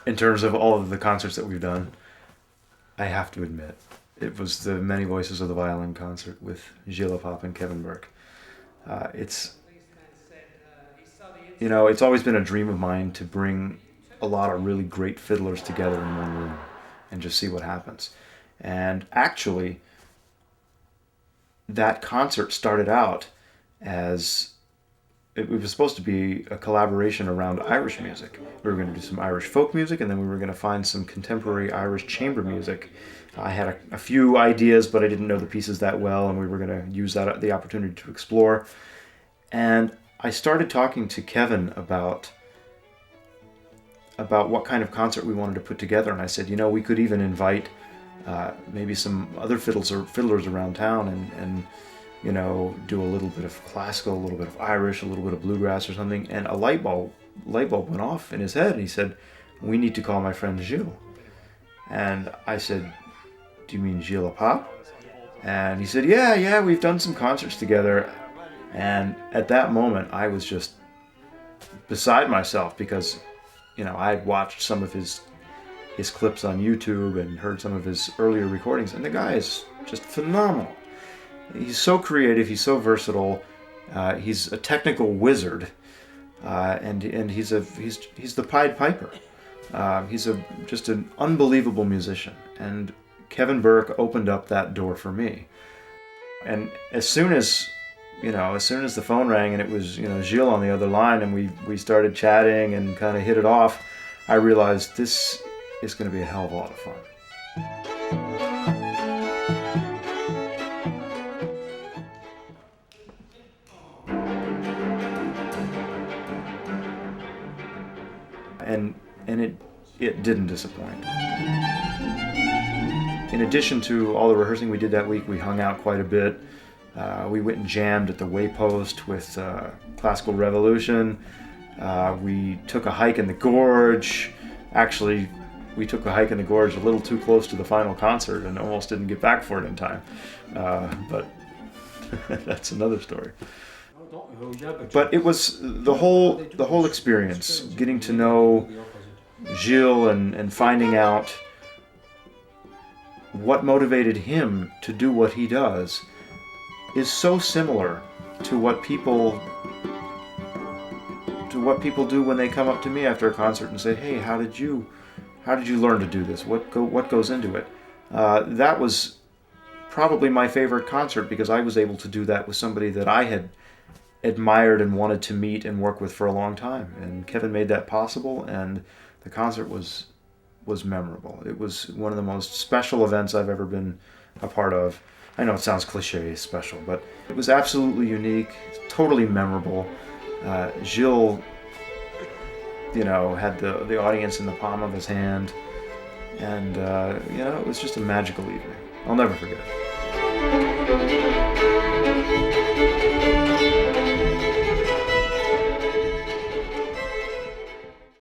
in terms of all of the concerts that we've done, I have to admit, it was the Many Voices of the Violin concert with Gilles Apap and Kevin Burke. It's it's always been a dream of mine to bring a lot of really great fiddlers together in one room and just see what happens. And actually, that concert started out as it was supposed to be a collaboration around Irish music. We were going to do some Irish folk music, and then we were going to find some contemporary Irish chamber music. I had a few ideas, but I didn't know the pieces that well, and we were going to use the opportunity to explore. And I started talking to Kevin about what kind of concert we wanted to put together, and I said, we could even invite maybe some other fiddlers around town and do a little bit of classical, a little bit of Irish, a little bit of bluegrass or something. And a light bulb went off in his head, and he said, we need to call my friend Gilles. And I said, do you mean Gilles Apap? And he said, yeah, we've done some concerts together. And at that moment, I was just beside myself because, I had watched some of his clips on YouTube and heard some of his earlier recordings, and the guy is just phenomenal. He's so creative, he's so versatile, he's a technical wizard, and he's the Pied Piper. He's just an unbelievable musician, and Kevin Burke opened up that door for me. And as soon as the phone rang and it was Gilles on the other line, and we started chatting and kind of hit it off, I realized this is going to be a hell of a lot of fun. And it didn't disappoint. In addition to all the rehearsing we did that week, we hung out quite a bit. We went and jammed at the Waypost with Classical Revolution. We took a hike in the gorge. Actually, we took a hike in the gorge a little too close to the final concert and almost didn't get back for it in time. But that's another story. But it was the whole experience, getting to know Gilles and finding out what motivated him to do what he does is so similar to what people do when they come up to me after a concert and say, "Hey, how did you learn to do this? What goes into it?" That was probably my favorite concert because I was able to do that with somebody that I had admired and wanted to meet and work with for a long time. And Kevin made that possible, and the concert was memorable. It was one of the most special events I've ever been a part of. I know it sounds cliche, special, but it was absolutely unique, totally memorable. Gilles, had the audience in the palm of his hand, and it was just a magical evening. I'll never forget it.